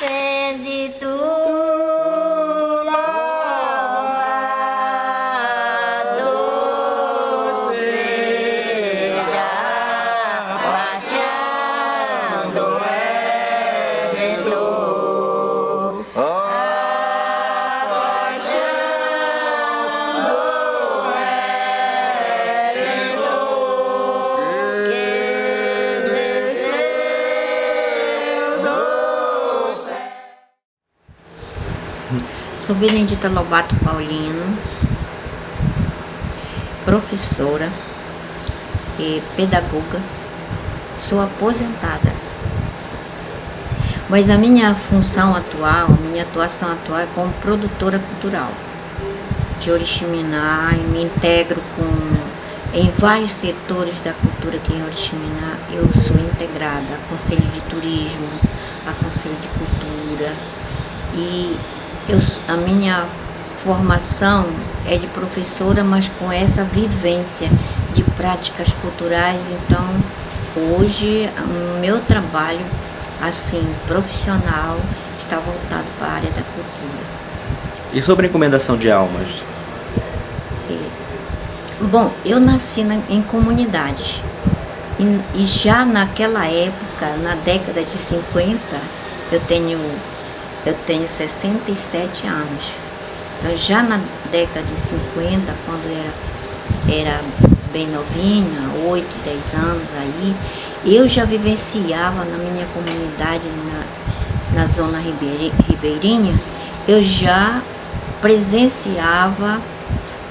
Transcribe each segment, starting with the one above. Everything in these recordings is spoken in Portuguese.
Sende tu louvado seja paixão do Redentor. A paixão do Redentor que desceu do céu. Sou Benedita Lobato Paulino, professora e pedagoga. Sou aposentada, mas a minha função atual, a minha atuação atual é como produtora cultural de Oriximiná, e me integro em vários setores da cultura aqui em Oriximiná. Eu sou integrada a Conselho de Turismo, a Conselho de Cultura, e a minha formação é de professora, mas com essa vivência de práticas culturais. Então, hoje, o meu trabalho, assim, profissional, está voltado para a área da cultura. E sobre a encomendação de almas? Bom, eu nasci em comunidades e já naquela época, na década de 50, eu tenho 67 anos. Então, já na década de 50, quando era bem novinha, 8, 10 anos aí, eu já vivenciava na minha comunidade, na zona ribeirinha, eu já presenciava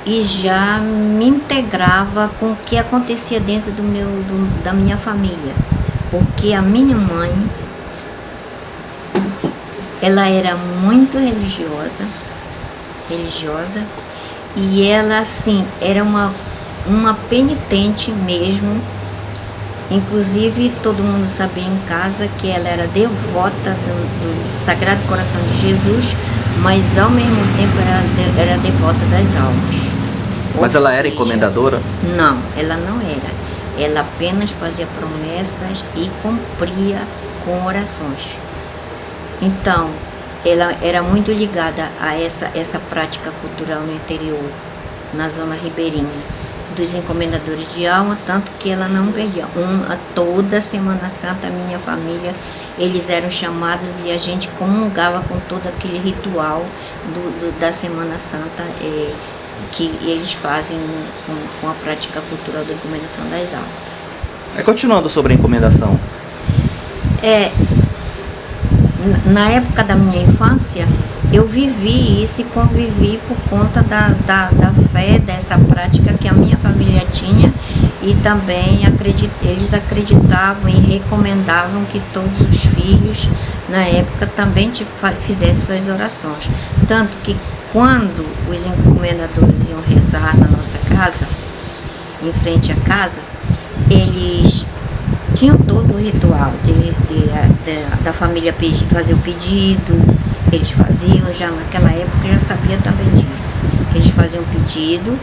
e já me integrava com o que acontecia dentro da minha família. Porque a minha mãe, ela era muito religiosa, e ela, assim, era uma penitente mesmo. Inclusive, todo mundo sabia em casa que ela era devota do Sagrado Coração de Jesus, mas ao mesmo tempo era devota das almas. Mas ela era encomendadora? Não, ela não era. Ela apenas fazia promessas e cumpria com orações. Então, ela era muito ligada a essa prática cultural no interior, na zona ribeirinha, dos encomendadores de alma, tanto que ela não perdia. Toda Semana Santa, a minha família, eles eram chamados e a gente comungava com todo aquele ritual da Semana Santa que eles fazem com a prática cultural da encomendação das almas. Continuando sobre a encomendação. Na época da minha infância, eu vivi isso e convivi por conta da fé, dessa prática que a minha família tinha, e também eles acreditavam e recomendavam que todos os filhos, na época, também fizessem suas orações. Tanto que quando os encomendadores iam rezar na nossa casa, em frente à casa, eles tinham todo o ritual da família fazer o pedido. Eles faziam, já naquela época eu já sabia também disso. Eles faziam o pedido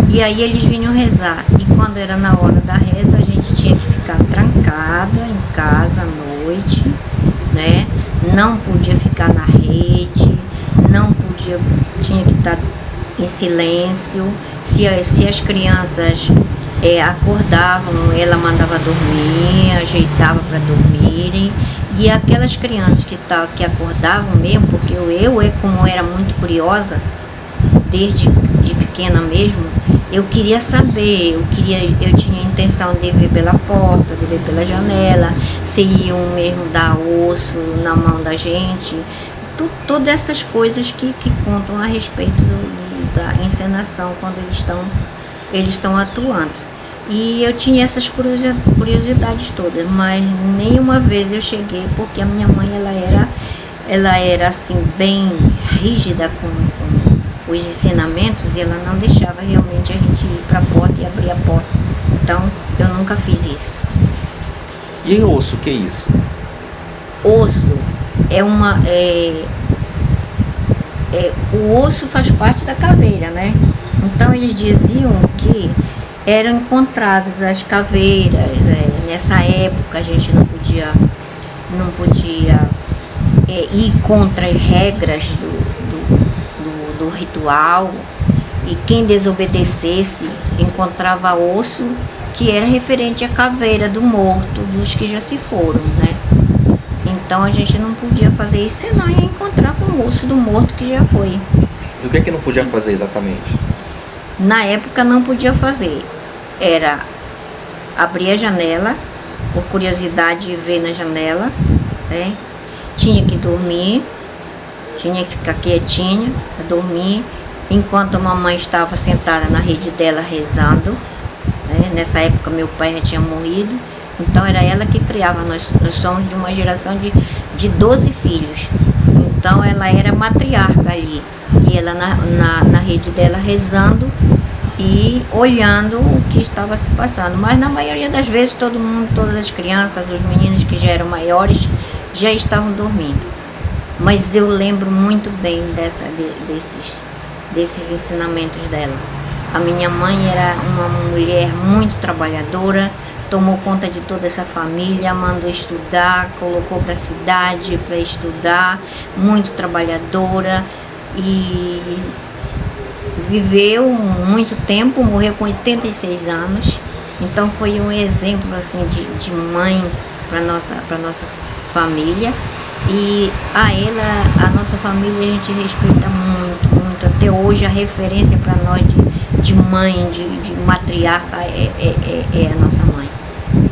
e aí eles vinham rezar. E quando era na hora da reza, a gente tinha que ficar trancada em casa à noite, né? Não podia ficar na rede, tinha que estar em silêncio. Se as crianças acordavam, ela mandava dormir, ajeitava para dormirem. E aquelas crianças que acordavam mesmo, porque como era muito curiosa, desde de pequena mesmo, eu queria saber, eu tinha a intenção de ver pela porta, de ver pela janela, se iam mesmo dar osso na mão da gente, todas essas coisas que contam a respeito da encenação quando eles estão atuando. E eu tinha essas curiosidades todas, mas nenhuma vez eu cheguei, porque a minha mãe ela era assim bem rígida com os ensinamentos, e ela não deixava realmente a gente ir para a porta e abrir a porta. Então eu nunca fiz isso. E osso, o que é isso? Osso o osso faz parte da caveira, né? Então eles diziam que eram encontradas as caveiras. Nessa época a gente não podia ir contra as regras do ritual, e quem desobedecesse encontrava osso que era referente à caveira do morto, dos que já se foram, né? Então a gente não podia fazer isso, senão ia encontrar com o osso do morto que já foi. E o que é que não podia fazer exatamente? Na época não podia fazer, era abrir a janela, por curiosidade de ver na janela, né? Tinha que dormir, tinha que ficar quietinha, dormir, enquanto a mamãe estava sentada na rede dela rezando, né? Nessa época meu pai já tinha morrido, então era ela que criava. Nós somos de uma geração de 12 filhos, então ela era matriarca ali, e ela na rede dela rezando e olhando o que estava se passando. Mas na maioria das vezes todo mundo, todas as crianças, os meninos que já eram maiores, já estavam dormindo. Mas eu lembro muito bem desses ensinamentos dela. A minha mãe era uma mulher muito trabalhadora, tomou conta de toda essa família, mandou estudar, colocou para a cidade para estudar, muito trabalhadora, e viveu muito tempo, morreu com 86 anos. Então foi um exemplo assim de mãe para nossa família. E a nossa família, a gente respeita muito, muito. Até hoje a referência para nós de mãe, de matriarca é a nossa mãe.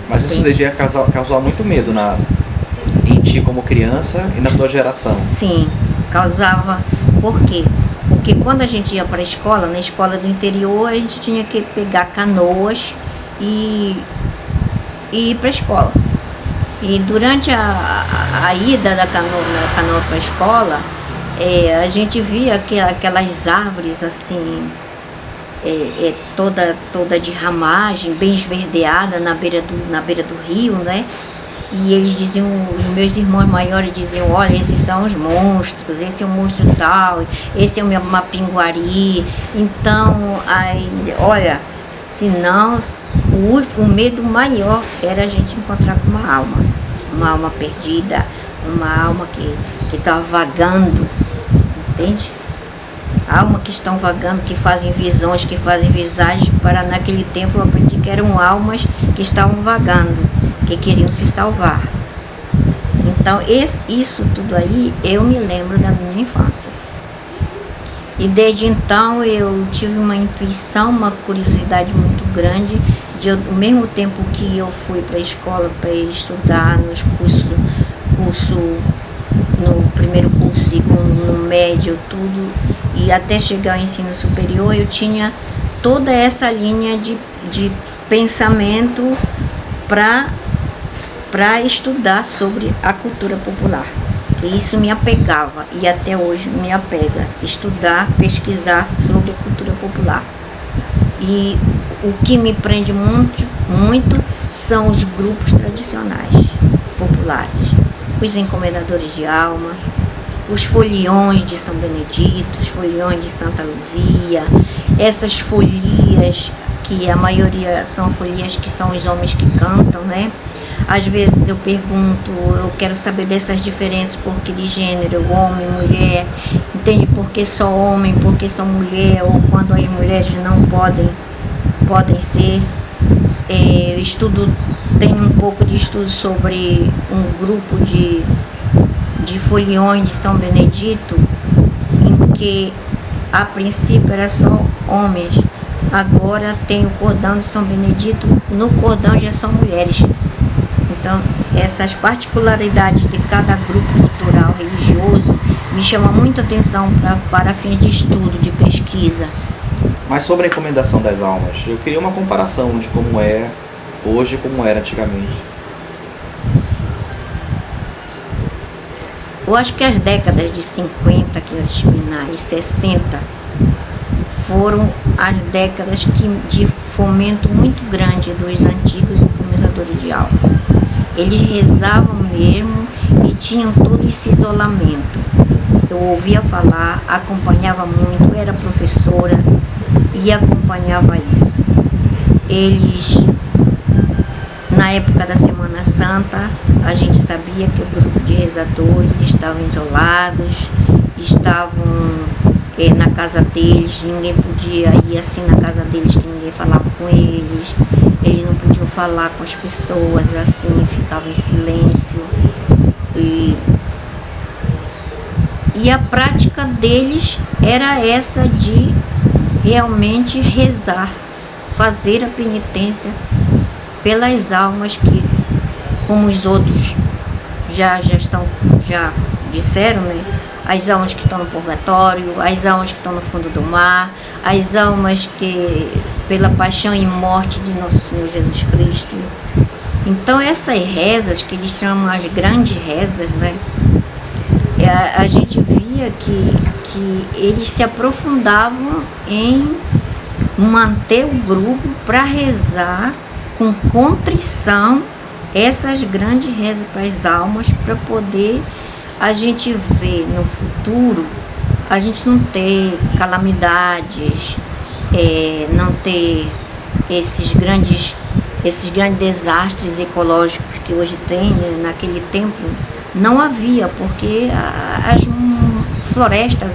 Mas isso devia causar muito medo em ti como criança e na tua geração. Sim, causava. Por quê? Porque quando a gente ia para a escola, na escola do interior, a gente tinha que pegar canoas e ir para a escola. E durante a ida da canoa para a escola, a gente via aquelas árvores assim, toda de ramagem, bem esverdeada na beira do rio, né? E eles diziam, os meus irmãos maiores diziam, olha, esses são os monstros, esse é um monstro tal, esse é uma mapinguari. Então, olha, senão o medo maior era a gente encontrar com uma alma perdida, uma alma que estava vagando, entende? Almas que estão vagando, que fazem visões, que fazem visagens. Para naquele tempo eu aprendi que eram almas que estavam vagando, que queriam se salvar. Então isso tudo aí eu me lembro da minha infância. E desde então eu tive uma intuição, uma curiosidade muito grande, ao mesmo tempo que eu fui para a escola para estudar nos cursos, no primeiro curso, segundo, no médio, tudo, e até chegar ao ensino superior, eu tinha toda essa linha de pensamento para estudar sobre a cultura popular. E isso me apegava, e até hoje me apega, estudar, pesquisar sobre a cultura popular. E o que me prende muito são os grupos tradicionais, populares, os encomendadores de alma, os foliões de São Benedito, os foliões de Santa Luzia, essas folias, que a maioria são folias que são os homens que cantam, né? Às vezes eu pergunto, eu quero saber dessas diferenças, porque de gênero, homem, mulher, entende? Por que só homem, por que só mulher, ou quando as mulheres não podem ser. Eu tenho um pouco de estudo sobre um grupo de foliões de São Benedito, em que a princípio era só homens, agora tem o cordão de São Benedito, no cordão já são mulheres. Então, essas particularidades de cada grupo cultural, religioso, me chamam muita atenção para fins de estudo, de pesquisa. Mas sobre a encomendação das almas, eu queria uma comparação de como é hoje e como era antigamente. Eu acho que as décadas de 50 que eu terminar e 60 foram as décadas de fomento muito grande dos antigos encomendadores de alma. Eles rezavam mesmo e tinham todo esse isolamento. Eu ouvia falar, acompanhava muito, era professora e acompanhava isso. Eles, na época da Semana Semana Santa, a gente sabia que o grupo de rezadores estavam isolados, estavam na casa deles, ninguém podia ir assim na casa deles, que ninguém falava com eles não podiam falar com as pessoas assim, ficavam em silêncio. E a prática deles era essa de realmente rezar, fazer a penitência pelas almas que, como os outros já disseram, né? As almas que estão no purgatório, as almas que estão no fundo do mar, as almas que, pela paixão e morte de Nosso Senhor Jesus Cristo. Então essas rezas, que eles chamam as grandes rezas, né? A gente via que eles se aprofundavam em manter o grupo para rezar com contrição essas grandes rezas para as almas, para poder a gente ver no futuro, a gente não ter calamidades, não ter esses grandes desastres ecológicos que hoje tem, né? Naquele tempo não havia, porque as florestas,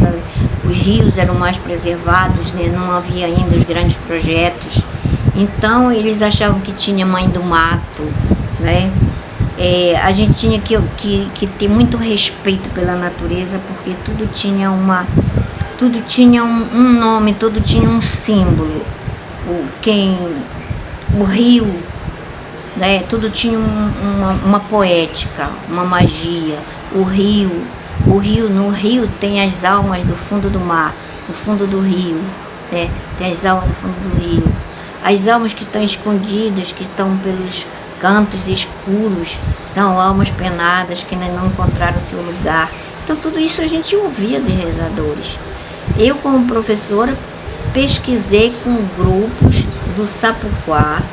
os rios eram mais preservados, né? Não havia ainda os grandes projetos. Então eles achavam que tinha mãe do mato, né? A gente tinha que ter muito respeito pela natureza, porque tudo tinha um nome, tudo tinha um símbolo. O rio, né? Tudo tinha uma poética, uma magia. No rio tem as almas do fundo do mar, do fundo do rio, né? Tem as almas do fundo do rio. As almas que estão escondidas, que estão pelos cantos escuros, são almas penadas que não encontraram seu lugar. Então tudo isso a gente ouvia de rezadores. Eu, como professora, pesquisei com grupos do Sapuquá,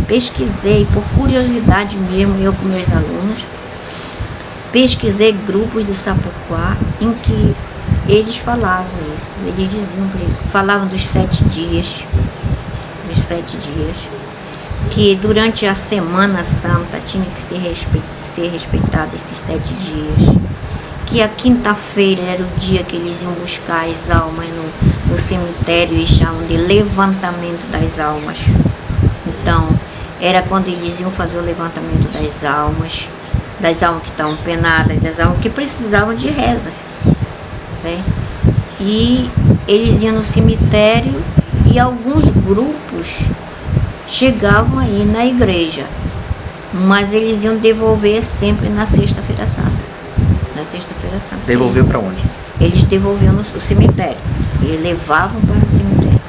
pesquisei por curiosidade mesmo, eu com meus alunos, pesquisei grupos do Sapuquá em que eles falavam isso, eles diziam, falavam dos 7 dias, que durante a Semana Santa tinha que ser respeitado esses 7 dias, que a quinta-feira era o dia que eles iam buscar as almas no cemitério e chamam de levantamento das almas. Então, era quando eles iam fazer o levantamento das almas que estavam penadas, das almas que precisavam de reza, né? E eles iam no cemitério e alguns grupos chegavam aí na igreja, mas eles iam devolver sempre na Sexta-feira Santa. Devolveu para onde? Eles devolviam no cemitério. Eles levavam para o cemitério.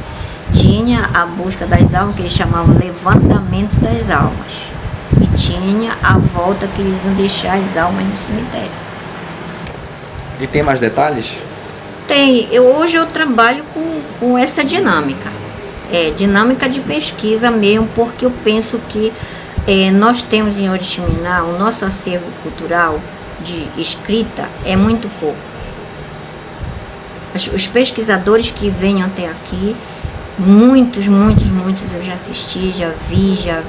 Tinha a busca das almas, que eles chamavam levantamento das almas. E tinha a volta que eles iam deixar as almas no cemitério. E tem mais detalhes? Tem. Hoje eu trabalho com essa dinâmica. Dinâmica de pesquisa mesmo, porque eu penso que nós temos em Oriximiná, o nosso acervo cultural de escrita é muito pouco. Os pesquisadores que venham até aqui, muitos eu já assisti, já vi, já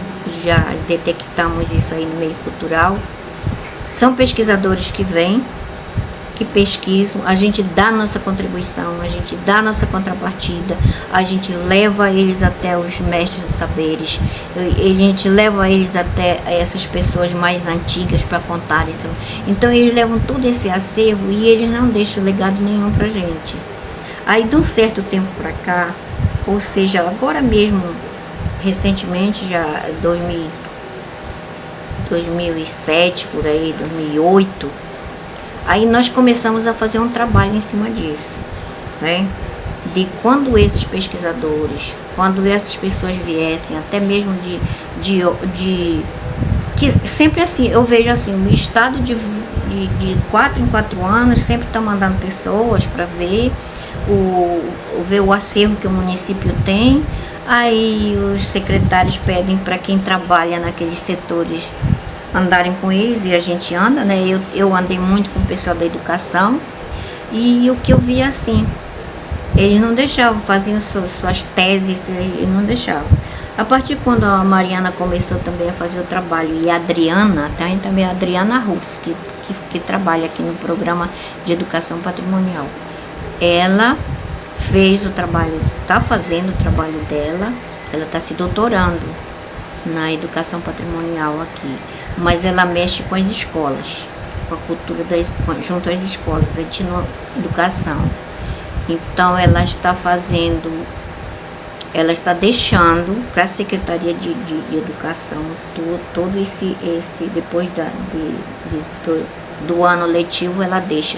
detectamos isso aí no meio cultural. São pesquisadores que vêm, que pesquisam, a gente dá a nossa contribuição, a gente dá a nossa contrapartida, a gente leva eles até os mestres dos saberes, a gente leva eles até essas pessoas mais antigas para contar isso. Então eles levam todo esse acervo e eles não deixam legado nenhum para a gente. Aí de um certo tempo para cá, ou seja, agora mesmo, recentemente, já 2007, por aí, 2008, aí nós começamos a fazer um trabalho em cima disso, né? De quando esses pesquisadores, quando essas pessoas viessem, até mesmo que sempre assim, eu vejo assim, o estado de 4 em 4 anos sempre está mandando pessoas para ver o acervo que o município tem. Aí os secretários pedem para quem trabalha naqueles setores andarem com eles, e a gente anda, né? Eu andei muito com o pessoal da educação, e o que eu vi assim, eles não deixavam, faziam suas teses, e não deixavam. A partir quando a Mariana começou também a fazer o trabalho, e a Adriana, tem também a Adriana Russ, que trabalha aqui no programa de educação patrimonial. Ela fez o trabalho, está fazendo o trabalho dela, ela está se doutorando na educação patrimonial aqui, mas ela mexe com as escolas, com a cultura junto às escolas, a etnoeducação. Então ela está deixando para a Secretaria de Educação todo esse depois do ano letivo, ela deixa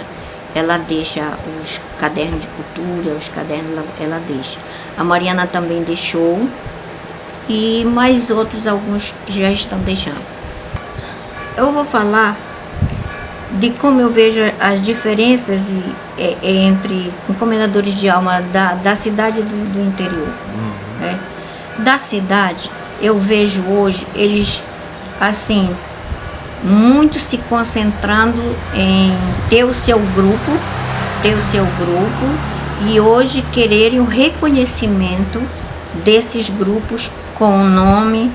os cadernos de cultura, os cadernos ela deixa. A Mariana também deixou, e mais outros, alguns já estão deixando. Eu vou falar de como eu vejo as diferenças entre encomendadores de alma da cidade e do interior. Né? Da cidade, eu vejo hoje eles, assim, muito se concentrando em ter o seu grupo, e hoje quererem o reconhecimento desses grupos com o nome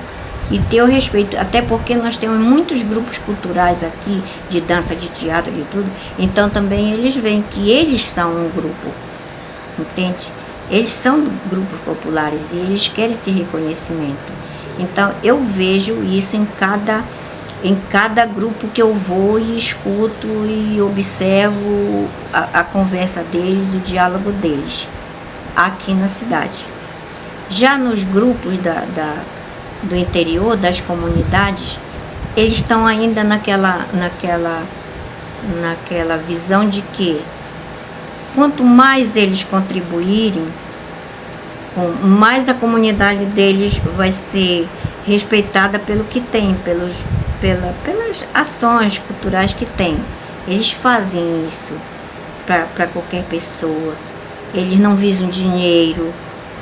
e ter o respeito, até porque nós temos muitos grupos culturais aqui, de dança, de teatro, de tudo, então também eles veem que eles são um grupo, entende? Eles são grupos populares e eles querem esse reconhecimento. Então eu vejo isso em cada grupo que eu vou e escuto e observo a conversa deles, o diálogo deles, aqui na cidade. Já nos grupos do interior, das comunidades, eles estão ainda naquela visão de que quanto mais eles contribuírem, mais a comunidade deles vai ser respeitada pelo que tem, pelas ações culturais que tem. Eles fazem isso para qualquer pessoa. Eles não visam dinheiro,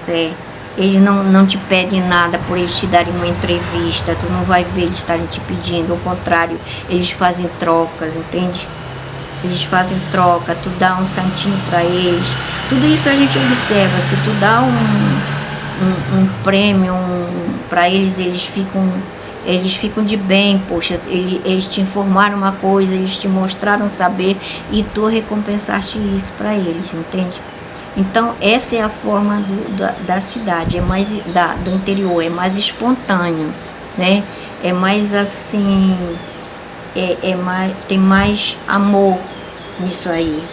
né? Eles não te pedem nada por eles te darem uma entrevista, tu não vai ver eles estarem te pedindo, ao contrário, eles fazem trocas, entende? Eles fazem troca, tu dá um santinho para eles, tudo isso a gente observa. Se tu dá um prêmio para eles, eles ficam de bem, poxa, eles te informaram uma coisa, eles te mostraram saber e tu recompensaste isso para eles, entende? Então essa é a forma da cidade, é mais do interior, é mais espontâneo, né? É mais assim, tem mais amor nisso aí,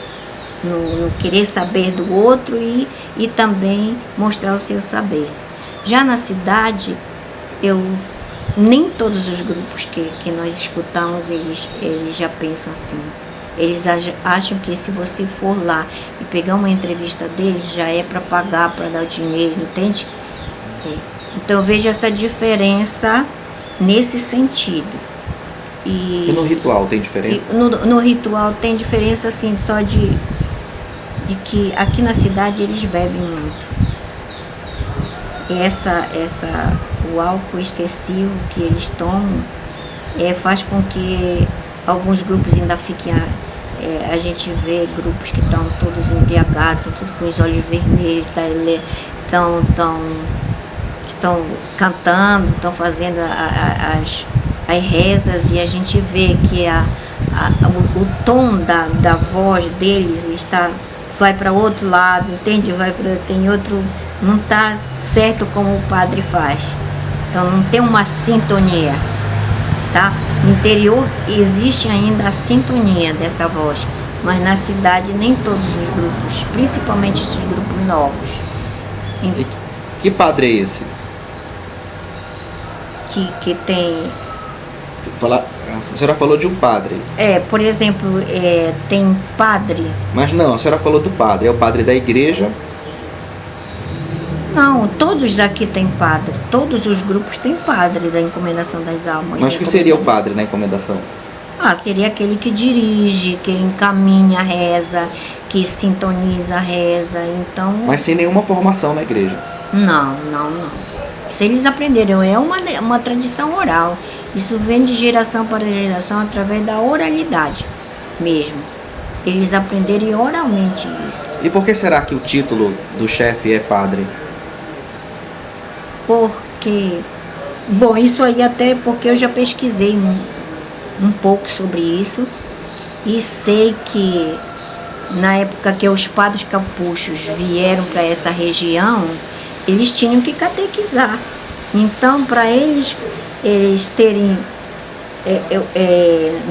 no querer saber do outro e também mostrar o seu saber. Já na cidade, nem todos os grupos que nós escutamos, eles já pensam assim. Eles acham que se você for lá e pegar uma entrevista deles, já é para pagar, para dar o dinheiro, entende? Então eu vejo essa diferença nesse sentido. E no ritual tem diferença? No ritual tem diferença, assim, só de que aqui na cidade eles bebem muito. O álcool excessivo que eles tomam faz com que alguns grupos ainda fiquem... a gente vê grupos que estão todos embriagados, tudo com os olhos vermelhos, estão cantando, estão fazendo as rezas, e a gente vê que o tom da voz deles vai para outro lado, entende? Tem outro, não está certo como o padre faz. Então não tem uma sintonia, tá? No interior existe ainda a sintonia dessa voz, mas na cidade nem todos os grupos, principalmente esses grupos novos. E que padre é esse? Que tem... A senhora falou de um padre. Por exemplo, tem padre... Mas não, a senhora falou do padre. É o padre da igreja? Não, todos aqui têm padre. Todos os grupos têm padre da encomendação das almas. Mas o que seria o padre na encomendação? Seria aquele que dirige, que encaminha a reza, que sintoniza a reza, então... Mas sem nenhuma formação na igreja? Não. Se eles aprenderam, é uma tradição oral. Isso vem de geração para geração através da oralidade mesmo. Eles aprenderam oralmente isso. E por que será que o título do chefe é padre? Porque porque... Bom, isso aí até porque eu já pesquisei um pouco sobre isso e sei que na época que os padres capuchos vieram para essa região, eles tinham que catequizar. Então, para eles terem,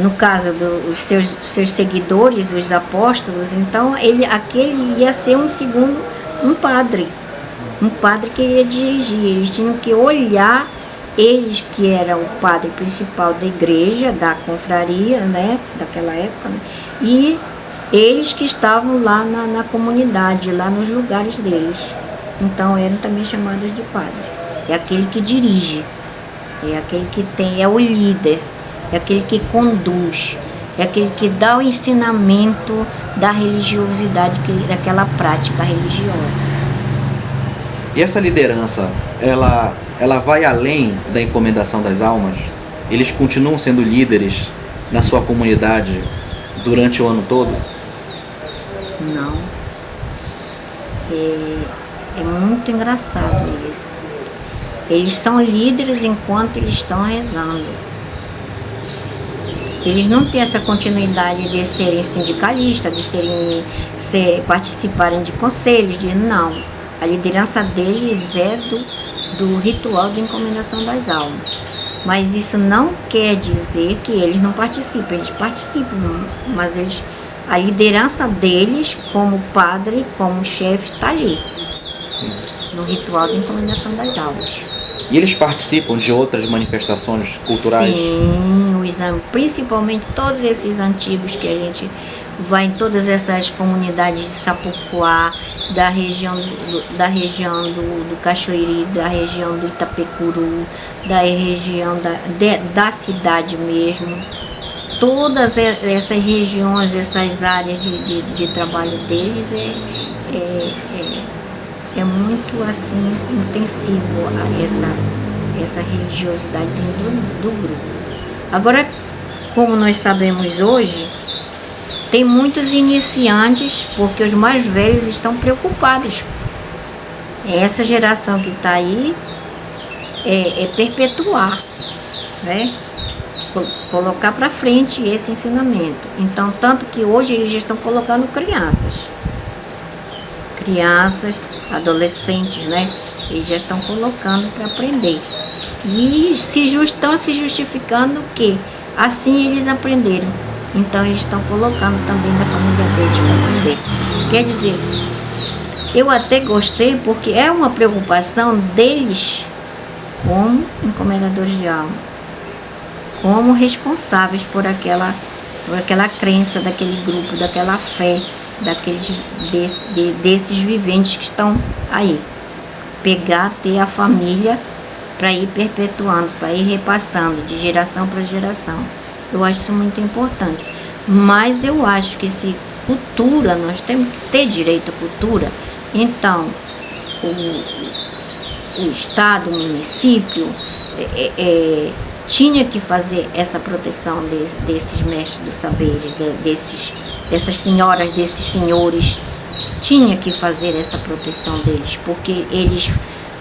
no caso dos seus seguidores, os apóstolos, então aquele ia ser um padre que ia dirigir. Eles tinham que olhar, eles que eram o padre principal da igreja, da confraria, né, daquela época, né, e eles que estavam lá na comunidade, lá nos lugares deles. Então eram também chamados de padre. É aquele que dirige, é aquele que é o líder, é aquele que conduz, é aquele que dá o ensinamento da religiosidade, daquela prática religiosa. E essa liderança, ela vai além da encomendação das almas? Eles continuam sendo líderes na sua comunidade durante o ano todo? Não. É muito engraçado isso. Eles são líderes enquanto eles estão rezando. Eles não têm essa continuidade de serem sindicalistas, de participarem de conselhos, não. A liderança deles é do ritual de encomendação das almas. Mas isso não quer dizer que eles não participem. Eles participam, mas a liderança deles, como padre, como chefe, está ali, no ritual de encomendação das almas. E eles participam de outras manifestações culturais? Sim, principalmente todos esses antigos que a gente vai em todas essas comunidades de Sapucoá, da região do Cachoeiri, da região do Itapecuru, da região da cidade mesmo. Todas essas regiões, essas áreas de trabalho deles é muito assim intensivo essa religiosidade dentro do grupo. Agora, como nós sabemos hoje, tem muitos iniciantes, porque os mais velhos estão preocupados. Essa geração que está aí é perpetuar, né? Colocar para frente esse ensinamento. Então, tanto que hoje eles já estão colocando crianças, adolescentes, né? Eles já estão colocando para aprender. E estão se justificando que assim eles aprenderam. Então eles estão colocando também da família deles para aprender. Quer dizer, eu até gostei porque é uma preocupação deles como encomendadores de alma, como responsáveis por aquela crença daquele grupo, daquela fé, desses viventes que estão aí. Ter a família para ir perpetuando, para ir repassando de geração para geração. Eu acho isso muito importante. Mas eu acho que se cultura, nós temos que ter direito à cultura, então o Estado, o município, tinha que fazer essa proteção desses mestres dos saberes, dessas senhoras, desses senhores, tinha que fazer essa proteção deles, porque eles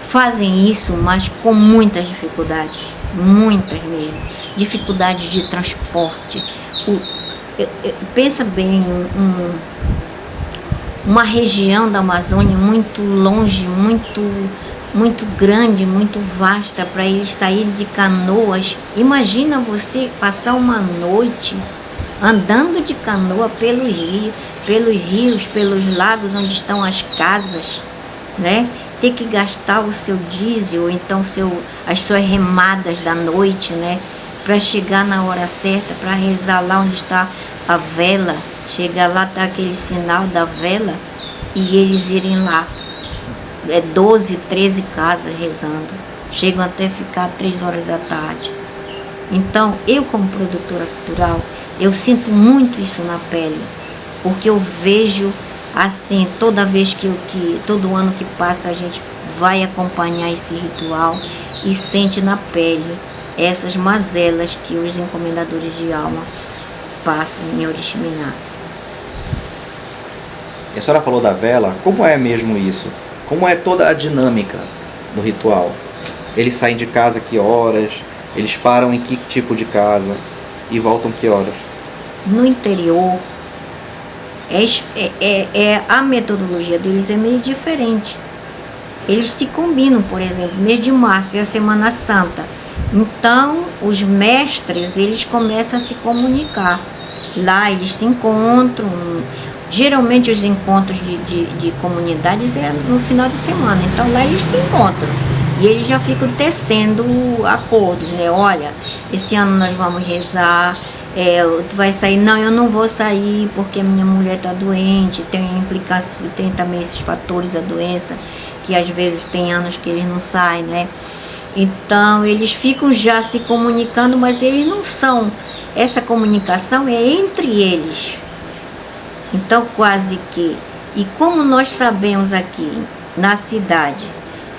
fazem isso, mas com muitas dificuldades, muitas mesmo, dificuldades de transporte. Pensa bem, uma região da Amazônia muito longe, muito grande, muito vasta, para eles saírem de canoas. Imagina você passar uma noite andando de canoa pelos rios, pelos lagos onde estão as casas, né? Ter que gastar o seu diesel, ou então as suas remadas da noite, né? Para chegar na hora certa, para rezar lá onde está a vela. Chegar lá, tá aquele sinal da vela, e eles irem lá. 12, 13 casas rezando. Chegam até ficar 3 horas da tarde. Então, eu como produtora cultural, eu sinto muito isso na pele, porque eu vejo assim, toda vez todo ano que passa, a gente vai acompanhar esse ritual e sente na pele essas mazelas que os encomendadores de alma passam em Oriximiná. E a senhora falou da vela, como é mesmo isso? Como é toda a dinâmica do ritual? Eles saem de casa que horas? Eles param em que tipo de casa? E voltam que horas? No interior, a metodologia deles é meio diferente. Eles se combinam, por exemplo, mês de março é a Semana Santa. Então, os mestres, eles começam a se comunicar. Lá eles se encontram. Geralmente os encontros de comunidades é no final de semana. Então lá eles se encontram. E eles já ficam tecendo acordos, né? Olha, esse ano nós vamos rezar. Tu vai sair? Não, eu não vou sair porque a minha mulher está doente. Tem implicações, tem também esses fatores da doença, que às vezes tem anos que eles não saem, né? Então eles ficam já se comunicando, mas eles não são. Essa comunicação é entre eles. Então quase que. E como nós sabemos aqui na cidade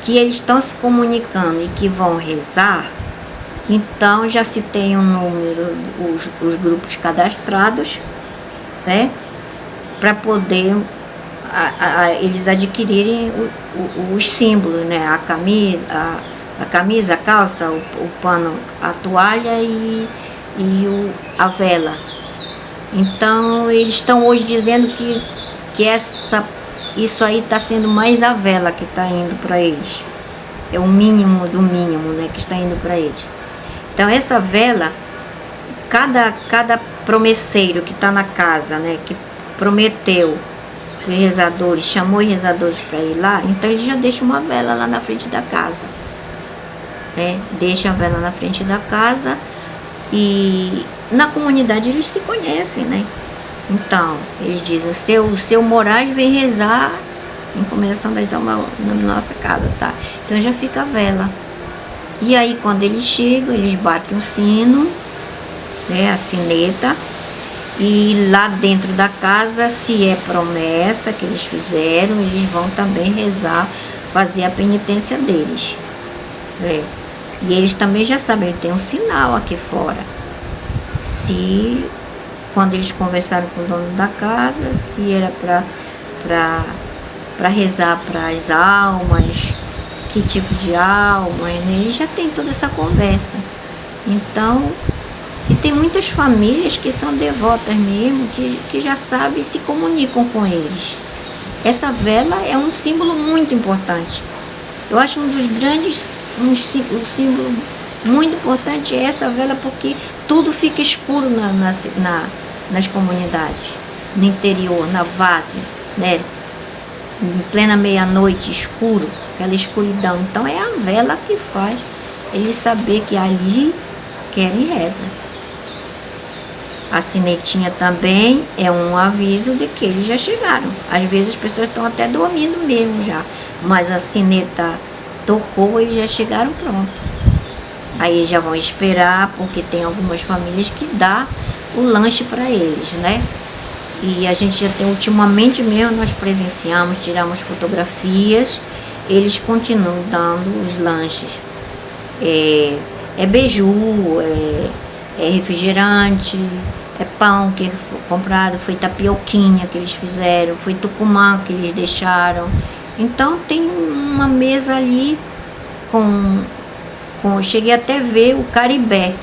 que eles estão se comunicando e que vão rezar, então já se tem um número, os grupos cadastrados, né? Para poder eles adquirirem os símbolos, né? A camisa, a calça, o pano, a toalha e a vela. Então eles estão hoje dizendo que isso aí está sendo mais a vela que está indo para eles. É o mínimo do mínimo, né, que está indo para eles. Então essa vela, cada promesseiro que está na casa, né, que prometeu os rezadores, chamou os rezadores para ir lá, então ele já deixa uma vela lá na frente da casa. Né? Deixa a vela na frente da casa e na comunidade eles se conhecem, né? Então, eles dizem, o seu Moraes vem rezar em encomendação das almas na nossa casa, tá? Então já fica a vela. E aí quando eles chegam, eles batem o sino, né? A sineta. E lá dentro da casa, se é promessa que eles fizeram, eles vão também rezar, fazer a penitência deles. Né? E eles também já sabem, tem um sinal aqui fora. Se, quando eles conversaram com o dono da casa, se era para rezar para as almas, que tipo de almas, né? Eles já tem toda essa conversa. Então, e tem muitas famílias que são devotas mesmo, que já sabem e se comunicam com eles. Essa vela é um símbolo muito importante. Eu acho um dos grandes, um símbolo muito importante é essa vela, porque tudo fica escuro nas comunidades, no interior, na várzea, né? Em plena meia-noite, escuro, aquela escuridão. Então é a vela que faz eles saber que ali querem reza. A sinetinha também é um aviso de que eles já chegaram. Às vezes as pessoas estão até dormindo mesmo já, mas a sineta tocou e já chegaram pronto. Aí já vão esperar, porque tem algumas famílias que dá o lanche para eles, né? E a gente já tem, ultimamente mesmo, nós presenciamos, tiramos fotografias, eles continuam dando os lanches. É beiju, é refrigerante, é pão que foi comprado, foi tapioquinha que eles fizeram, foi tucumã que eles deixaram. Então tem uma mesa ali eu cheguei até a ver o caribé,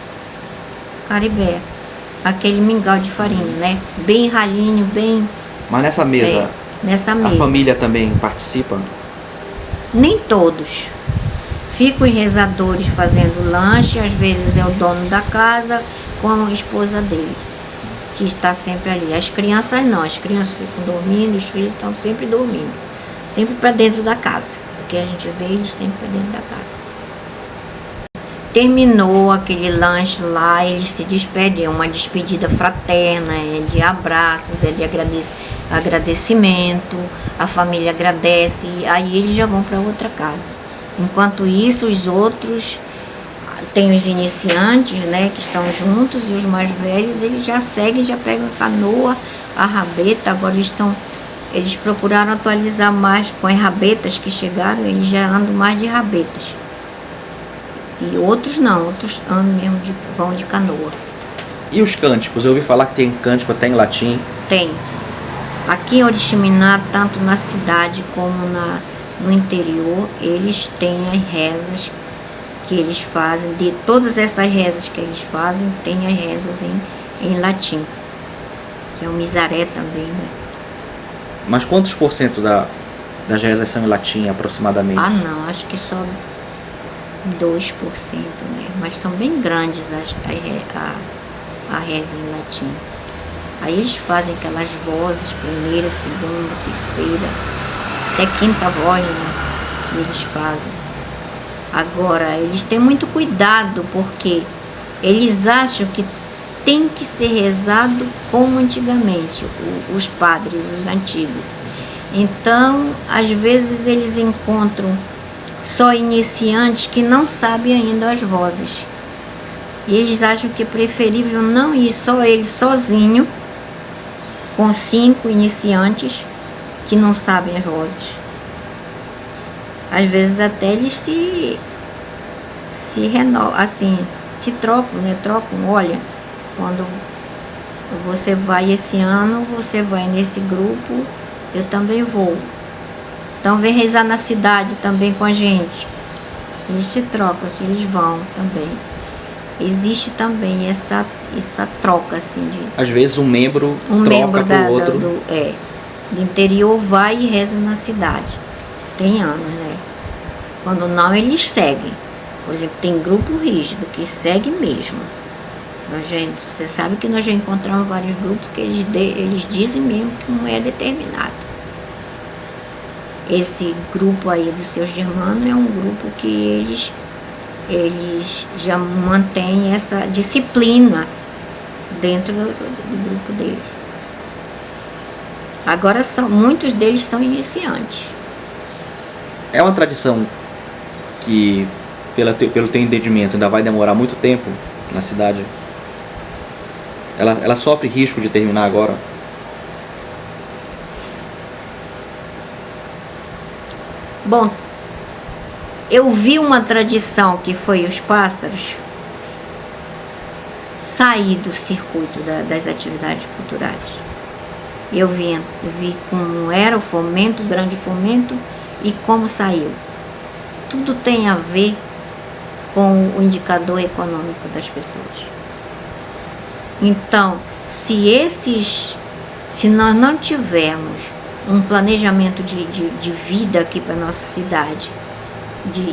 aquele mingau de farinha, né? Bem ralinho, bem... Mas nessa mesa, nessa mesa, a família também participa? Nem todos. Ficam os rezadores fazendo lanche, às vezes é o dono da casa com a esposa dele, que está sempre ali. As crianças não, as crianças ficam dormindo, os filhos estão sempre dormindo, sempre para dentro da casa, porque a gente vê eles sempre para dentro da casa. Terminou aquele lanche lá, eles se despedem, é uma despedida fraterna, é de abraços, é de agradecimento, a família agradece, aí eles já vão para outra casa. Enquanto isso, os outros, tem os iniciantes, né, que estão juntos, e os mais velhos, eles já seguem, já pegam a canoa, a rabeta. Agora eles procuraram atualizar mais com as rabetas que chegaram, eles já andam mais de rabetas. E outros não, outros andam mesmo vão de canoa. E os cânticos? Eu ouvi falar que tem cântico até em latim. Tem. Aqui em Oriximiná, tanto na cidade como no interior, eles têm as rezas que eles fazem, de todas essas rezas que eles fazem, tem as rezas em latim, que é o Miserere também, né? Mas quantos por cento das rezas são em latim, aproximadamente? Ah, não, acho que só 2%, né? Mas são bem grandes a reza em latim. Aí eles fazem aquelas vozes, primeira, segunda, terceira, até quinta voz, né? Que eles fazem. Agora, eles têm muito cuidado, porque eles acham que tem que ser rezado como antigamente, os padres, os antigos. Então, às vezes eles encontram só iniciantes que não sabem ainda as vozes. E eles acham que é preferível não ir só ele sozinho, com 5 iniciantes que não sabem as vozes. Às vezes até eles se renovam, assim, se trocam, né? Trocam, olha, quando você vai esse ano, você vai nesse grupo, eu também vou. Então vem rezar na cidade também com a gente. Eles se trocam, assim, eles vão também. Existe também essa troca, assim, de... Às vezes um membro troca pro outro. Do interior vai e reza na cidade. Tem anos, né? Quando não, eles seguem. Por exemplo, tem grupo rígido que segue mesmo. Você sabe que nós já encontramos vários grupos que eles dizem mesmo que não é determinado. Esse grupo aí dos seus germanos é um grupo que eles já mantêm essa disciplina dentro do grupo deles. Agora, muitos deles são iniciantes. É uma tradição que, pelo teu entendimento, ainda vai demorar muito tempo na cidade? Ela sofre risco de terminar agora? Bom, eu vi uma tradição que foi os pássaros sair do circuito das atividades culturais. Eu vi como era o fomento, o grande fomento, e como saiu. Tudo tem a ver com o indicador econômico das pessoas. Então, se nós não tivermos um planejamento de vida aqui para a nossa cidade,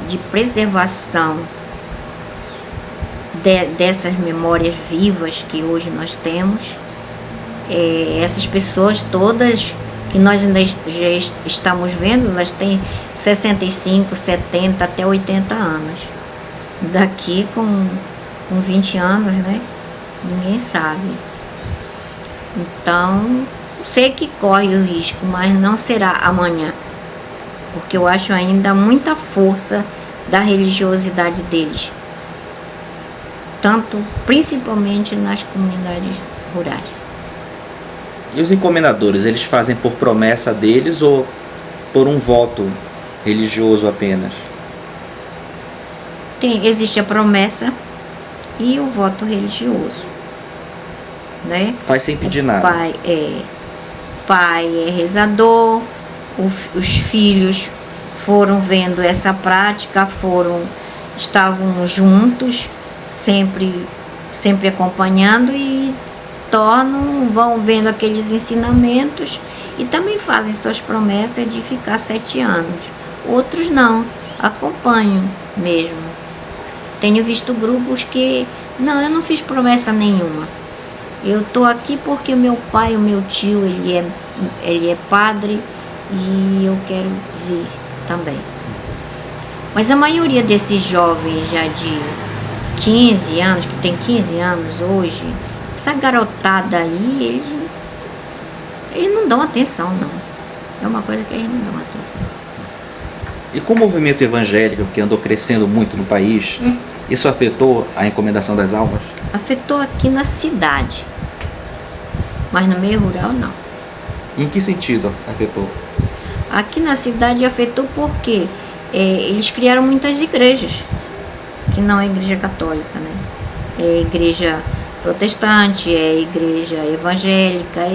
de preservação dessas memórias vivas que hoje nós temos, essas pessoas todas que nós ainda já estamos vendo, elas têm 65, 70, até 80 anos. Daqui com 20 anos, né? Ninguém sabe. Então, sei que corre o risco, mas não será amanhã. Porque eu acho ainda muita força da religiosidade deles. Principalmente nas comunidades rurais. E os encomendadores, eles fazem por promessa deles ou por um voto religioso apenas? Existe a promessa e o voto religioso, né? Faz sem pedir nada. Pai é rezador, os filhos foram vendo essa prática, estavam juntos, sempre acompanhando e vão vendo aqueles ensinamentos e também fazem suas promessas de ficar 7 anos. Outros não, acompanham mesmo. Tenho visto grupos que, não, eu não fiz promessa nenhuma. Eu estou aqui porque meu pai, o meu tio, ele é padre e eu quero vir também. Mas a maioria desses jovens já de 15 anos, que tem 15 anos hoje, essa garotada aí, eles não dão atenção, não. É uma coisa que eles não dão atenção. E com o movimento evangélico que andou crescendo muito no país, isso afetou a encomendação das almas? Afetou aqui na cidade, mas no meio rural não. Em que sentido afetou? Aqui na cidade afetou porque eles criaram muitas igrejas, que não é igreja católica, né? É igreja protestante, é igreja evangélica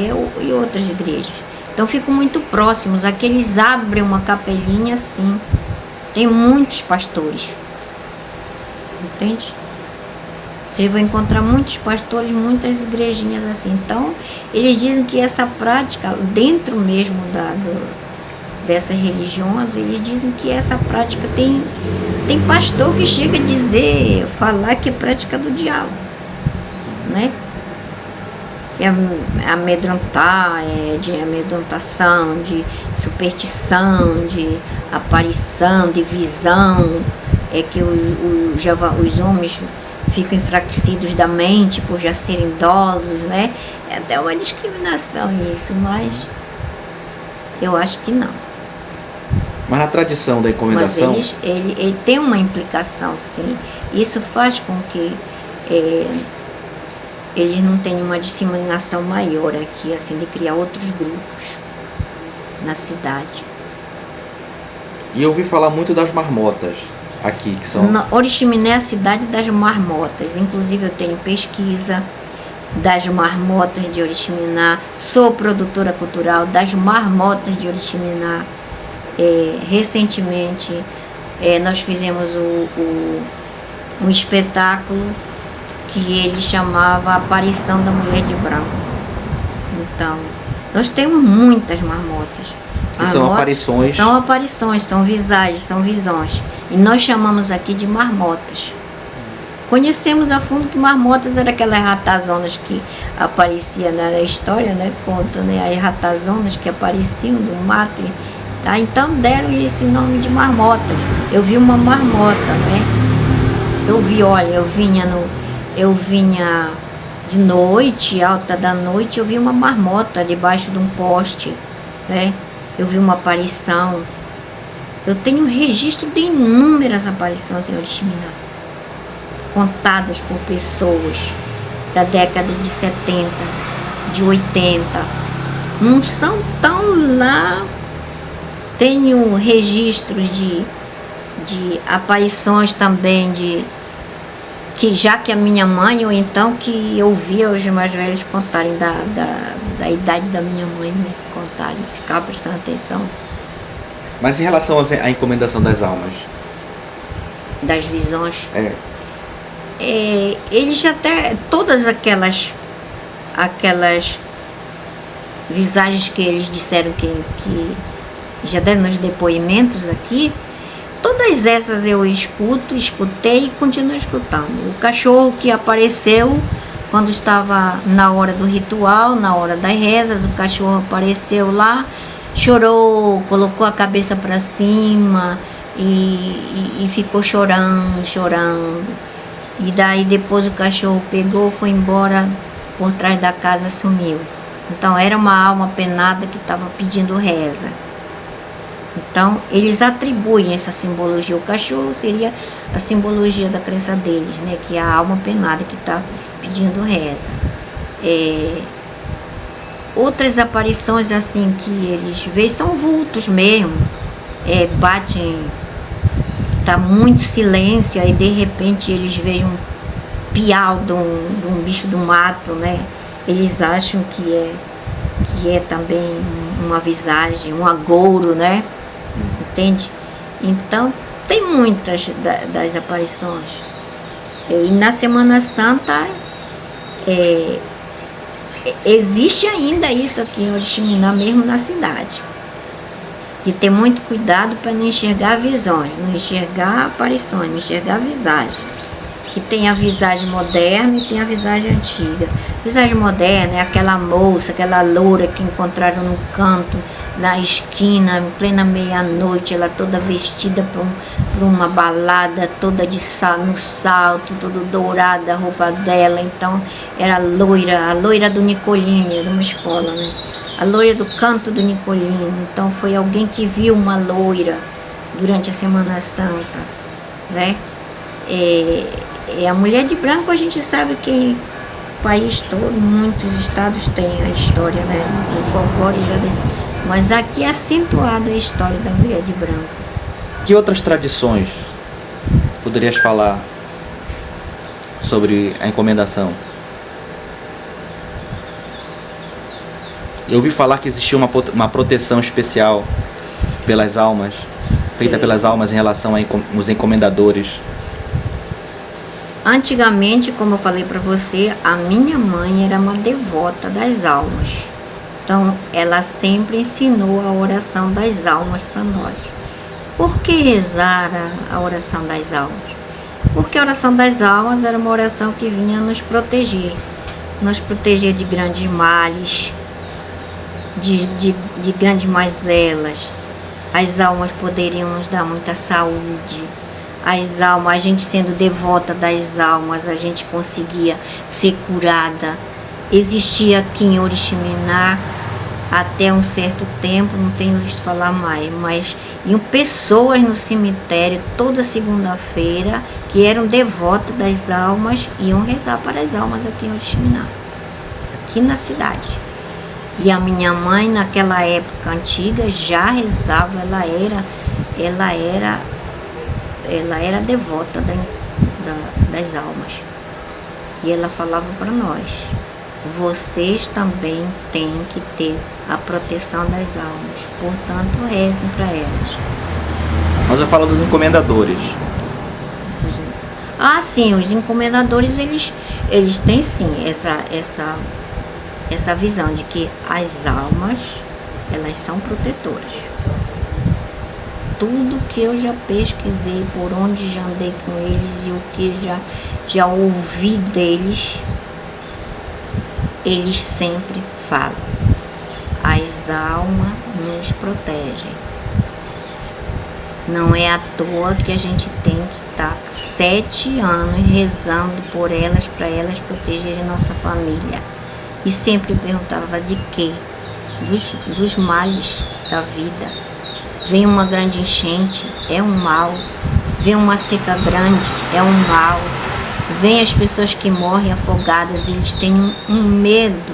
e outras igrejas. Então ficam muito próximos. Aqui eles abrem uma capelinha assim. Tem muitos pastores. entende? Você vai encontrar muitos pastores, muitas igrejinhas assim. Então, eles dizem que essa prática, dentro mesmo dessas religiões, eles dizem que essa prática tem pastor que chega a dizer, falar que é prática do diabo, né? Que é amedrontar, de amedrontação, de superstição, de aparição, de visão, é que os homens ficam enfraquecidos da mente por já serem idosos, né? É até uma discriminação isso, mas eu acho que não. Mas na tradição da encomendação... Mas ele tem uma implicação, sim. Isso faz com que eles não tenham uma disseminação maior aqui, assim, de criar outros grupos na cidade. E eu ouvi falar muito das marmotas aqui, que são... Oriximiné é a cidade das marmotas. Inclusive eu tenho pesquisa das marmotas de Oriximiná. Sou produtora cultural das marmotas de Oriximiná. Recentemente nós fizemos um espetáculo que ele chamava Aparição da Mulher de Branco. Então, nós temos muitas marmotas. São aparições? São aparições, são visagens, são visões. E nós chamamos aqui de marmotas. Conhecemos a fundo que marmotas eram aquelas ratazonas que apareciam na história, né? Conta, né? As ratazonas que apareciam do mato. Tá? Então deram esse nome de marmotas. Eu vi uma marmota, né? Eu vinha de noite, alta da noite, eu vi uma marmota debaixo de um poste, né? Eu vi uma aparição. Eu tenho registro de inúmeras aparições em Oriximiná, contadas por pessoas da década de 70, de 80. Não são tão lá. Tenho registros de aparições também, que já que a minha mãe, ou então que eu via os mais velhos contarem da idade da minha mãe, né, contarem, ficava prestando atenção. Mas em relação à encomendação das almas? Das visões? Eles já até, todas aquelas visagens que eles disseram que já deram nos depoimentos aqui, todas essas eu escutei e continuo escutando. O cachorro que apareceu quando estava na hora do ritual, na hora das rezas, o cachorro apareceu lá, chorou, colocou a cabeça para cima e ficou chorando. E daí depois o cachorro pegou, foi embora por trás da casa, sumiu. Então era uma alma penada que estava pedindo reza. Então, eles atribuem essa simbologia. O cachorro seria a simbologia da crença deles, né? Que é a alma penada que está pedindo reza. Outras aparições assim que eles veem são vultos mesmo. Batem, tá muito silêncio, aí de repente eles veem um piau de um bicho do mato, né? Eles acham que é também uma visagem, um agouro, né? Entende? Então, tem muitas das aparições. E na Semana Santa, existe ainda isso aqui em Oriximiná, mesmo na cidade. E ter muito cuidado para não enxergar visões, não enxergar aparições, não enxergar visagem. Que tem a visagem moderna e tem a visagem antiga. A visagem moderna é aquela moça, aquela loura que encontraram no canto, na esquina, em plena meia-noite, ela toda vestida para uma balada, toda no salto, toda dourada a roupa dela. Então era a loira do Nicolini, era uma escola, né? A loira do canto do Nicolini. Então foi alguém que viu uma loira durante a Semana Santa, né? A mulher de branco, a gente sabe que o país todo, muitos estados têm a história, né? O folclore mas aqui é acentuado a história da mulher de branco. Que outras tradições poderias falar sobre a encomendação? Eu ouvi falar que existia uma proteção especial pelas almas, feita pelas almas em relação aos encomendadores. Antigamente, como eu falei para você, a minha mãe era uma devota das almas. Então, ela sempre ensinou a oração das almas para nós. Por que rezar a oração das almas? Porque a oração das almas era uma oração que vinha nos proteger de grandes males, de grandes mazelas. As almas poderiam nos dar muita saúde. As almas, a gente sendo devota das almas, a gente conseguia ser curada. Existia aqui em Oriximiná, até um certo tempo, não tenho visto falar mais, mas iam pessoas no cemitério toda segunda-feira que eram devotas das almas, iam rezar para as almas aqui em Oriximiná, aqui na cidade. E a minha mãe, naquela época antiga, já rezava, ela era devota das almas. E ela falava para nós: vocês também têm que ter a proteção das almas, portanto rezem para elas. Mas eu falo dos encomendadores. Ah, sim, os encomendadores, eles têm sim essa visão de que as almas, elas são protetoras. Tudo que eu já pesquisei, por onde já andei com eles e o que já ouvi deles, eles sempre falam: as almas nos protegem. Não é à toa que a gente tem que estar 7 anos rezando por elas, para elas protegerem nossa família. E sempre perguntava de quê? Dos males da vida. Vem uma grande enchente, é um mal. Vem uma seca grande, é um mal. Vem as pessoas que morrem afogadas, eles têm um medo,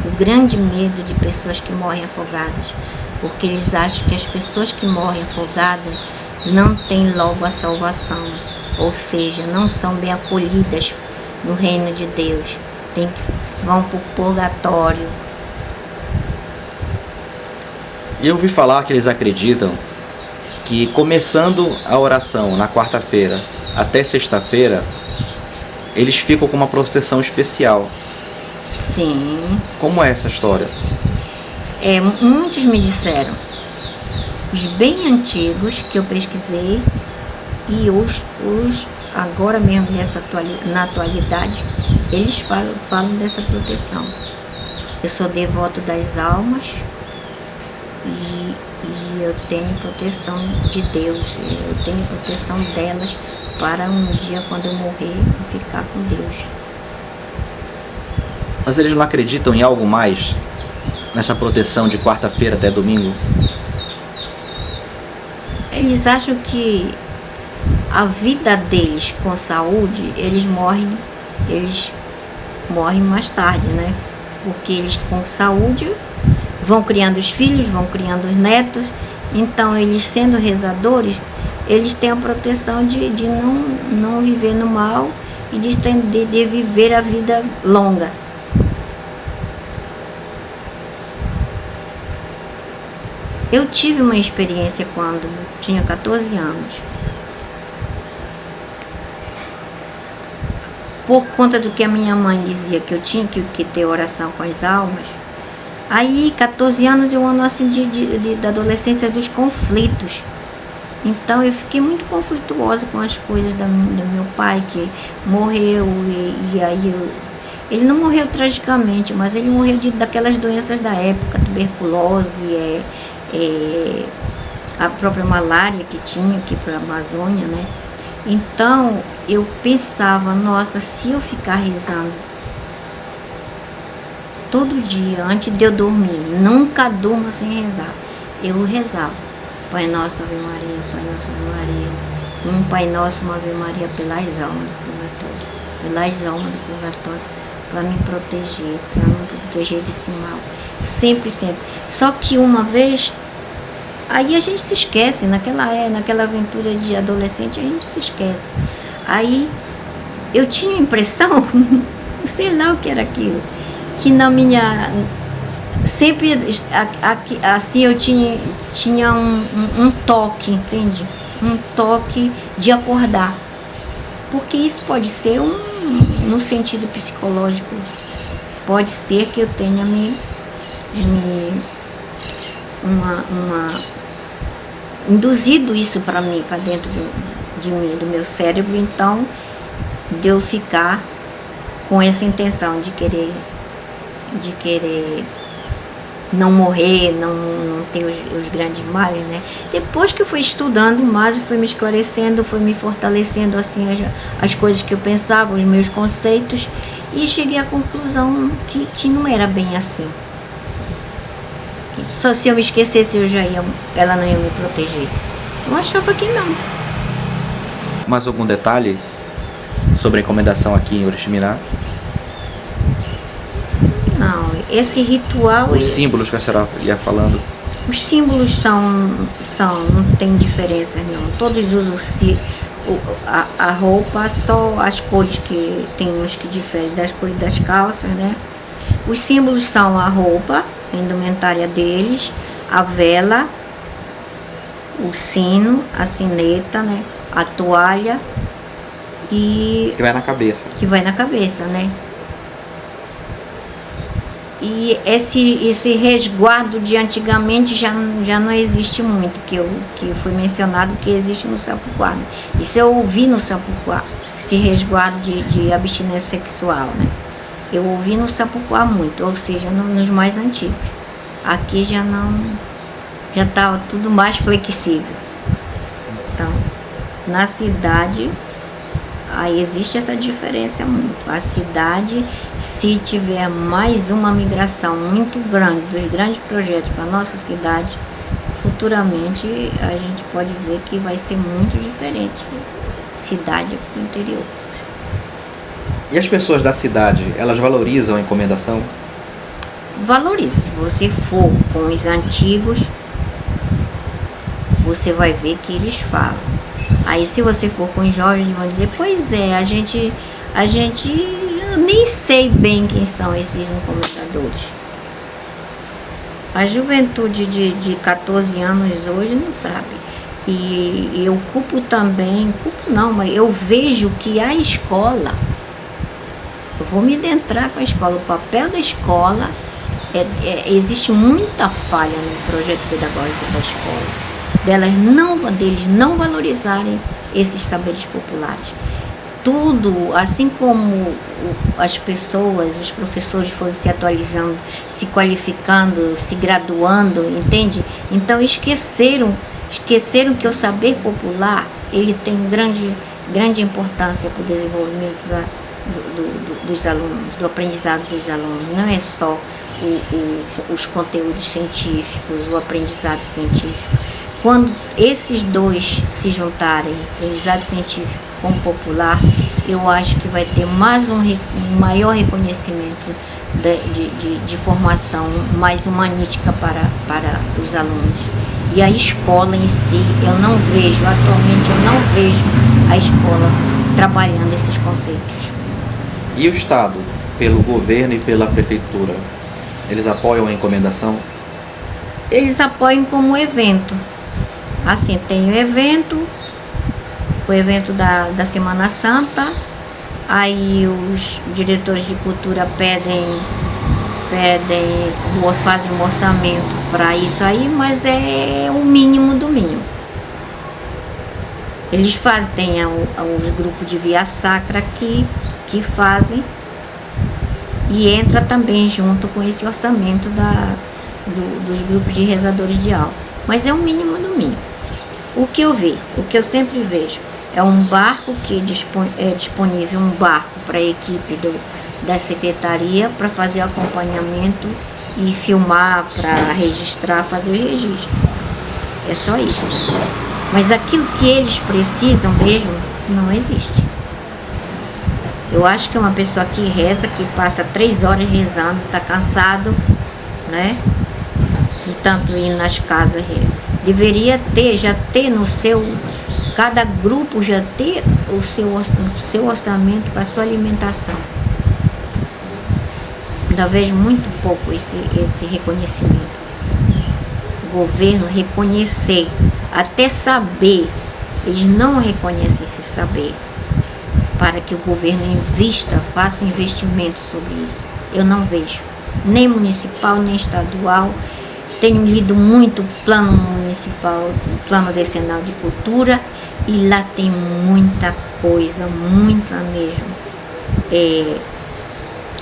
um grande medo de pessoas que morrem afogadas, porque eles acham que as pessoas que morrem afogadas não têm logo a salvação, ou seja, não são bem acolhidas no reino de Deus, vão para o purgatório. E eu ouvi falar que eles acreditam que, começando a oração na quarta-feira até sexta-feira, eles ficam com uma proteção especial. Sim. Como é essa história? Muitos me disseram, os bem antigos que eu pesquisei e os agora mesmo na atualidade, eles falam dessa proteção. Eu sou devoto das almas e eu tenho proteção de Deus, eu tenho proteção delas para um dia, quando eu morrer, eu ficar com Deus. Mas eles não acreditam em algo mais? Nessa proteção de quarta-feira até domingo? Eles acham que a vida deles com saúde, eles morrem mais tarde, né? Porque eles com saúde vão criando os filhos, vão criando os netos, então eles sendo rezadores, eles têm a proteção de não viver no mal e de viver a vida longa. Eu tive uma experiência quando tinha 14 anos. Por conta do que a minha mãe dizia, que eu tinha que ter oração com as almas. Aí, 14 anos, eu ando assim da adolescência dos conflitos. Então, eu fiquei muito conflituosa com as coisas do meu pai, que morreu. E aí, ele não morreu tragicamente, mas ele morreu daquelas doenças da época, tuberculose, a própria malária que tinha aqui para a Amazônia, né? Então, eu pensava, nossa, se eu ficar rezando todo dia, antes de eu dormir, nunca durmo sem rezar. Eu rezava: Pai Nosso, Ave Maria, Pai Nosso, Ave Maria. Um Pai Nosso, uma Ave Maria, pelas almas do purgatório. Pelas almas do purgatório, para me proteger desse mal. Sempre, sempre. Só que uma vez, aí a gente se esquece, naquela aventura de adolescente, a gente se esquece. Aí eu tinha a impressão, sei lá o que era aquilo, que na minha... Sempre, assim, eu tinha um toque, entende? Um toque de acordar. Porque isso pode ser no sentido psicológico, pode ser que eu tenha induzido isso para mim, para dentro de mim, do meu cérebro, então de eu ficar com essa intenção de querer não morrer, não ter os grandes males, né? Depois que eu fui estudando mais, eu fui me esclarecendo, fui me fortalecendo assim as coisas que eu pensava, os meus conceitos, e cheguei à conclusão que não era bem assim. Só se eu me esquecesse, ela não ia me proteger. Eu achava que não. Mais algum detalhe sobre a encomendação aqui em Oriximiná? Não, esse ritual... Os símbolos que a senhora ia falando. Os símbolos não tem diferença não. Todos usam a roupa, só as cores que tem uns que diferem das cores das calças, né? Os símbolos são a roupa, a indumentária deles, a vela, o sino, a sineta, né? A toalha e... Que vai na cabeça. Que vai na cabeça, né? E esse resguardo de antigamente já não existe muito, que foi mencionado que existe no Sapuquá. Isso eu ouvi no Sapuquá, esse resguardo de abstinência sexual, né? Eu ouvi no Sapuquá muito, ou seja, nos mais antigos. Aqui já está tudo mais flexível. Então, na cidade, aí existe essa diferença muito. A cidade, se tiver mais uma migração muito grande, dos grandes projetos para a nossa cidade, futuramente a gente pode ver que vai ser muito diferente. Cidade para o interior. E as pessoas da cidade, elas valorizam a encomendação? Valoriza. Se você for com os antigos, você vai ver que eles falam. Aí se você for com os jovens, vão dizer, pois é, a gente eu nem sei bem quem são esses encomendadores. A juventude de 14 anos hoje não sabe. E eu mas eu vejo que a escola, eu vou me adentrar com a escola, o papel da escola, existe muita falha no projeto pedagógico da escola, deles não valorizarem esses saberes populares. Tudo, assim como as pessoas, os professores foram se atualizando, se qualificando, se graduando, entende? Então esqueceram que o saber popular, ele tem grande importância para o desenvolvimento dos alunos, do aprendizado dos alunos. Não é só os conteúdos científicos, o aprendizado científico. Quando esses dois se juntarem, aprendizado científico com o popular, eu acho que vai ter mais um maior reconhecimento de formação mais humanística para os alunos. E a escola em si, atualmente eu não vejo a escola trabalhando esses conceitos. E o Estado, pelo governo e pela prefeitura, eles apoiam a encomendação? Eles apoiam como evento. Assim, tem o evento da Semana Santa, aí os diretores de cultura fazem um orçamento para isso aí, mas é o mínimo do mínimo. Eles tem os grupos de via sacra que fazem e entra também junto com esse orçamento dos grupos de rezadores de alma. Mas é o mínimo do mínimo. O que eu sempre vejo, é um barco que é disponível, um barco para a equipe da secretaria para fazer acompanhamento e filmar, para registrar, fazer o registro. É só isso. Mas aquilo que eles precisam mesmo, não existe. Eu acho que uma pessoa que reza, que passa 3 horas rezando, está cansado, né? De tanto ir nas casas, deveria já ter no seu, cada grupo já ter o seu orçamento para a sua alimentação. Ainda vejo muito pouco esse reconhecimento. O governo reconhecer, até saber, eles não reconhecem esse saber. para que o governo invista, faça investimentos sobre isso. Eu não vejo, nem municipal, nem estadual. Tenho lido muito plano municipal, plano decenal de cultura, e lá tem muita coisa, muita mesmo.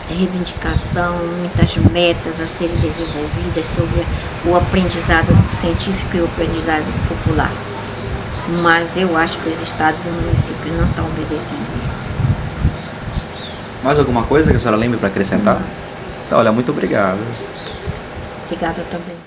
Reivindicação, muitas metas a serem desenvolvidas sobre o aprendizado científico e o aprendizado popular. Mas eu acho que os estados e os municípios não estão obedecendo isso. Mais alguma coisa que a senhora lembre para acrescentar? Então, olha, muito obrigado. Obrigada também.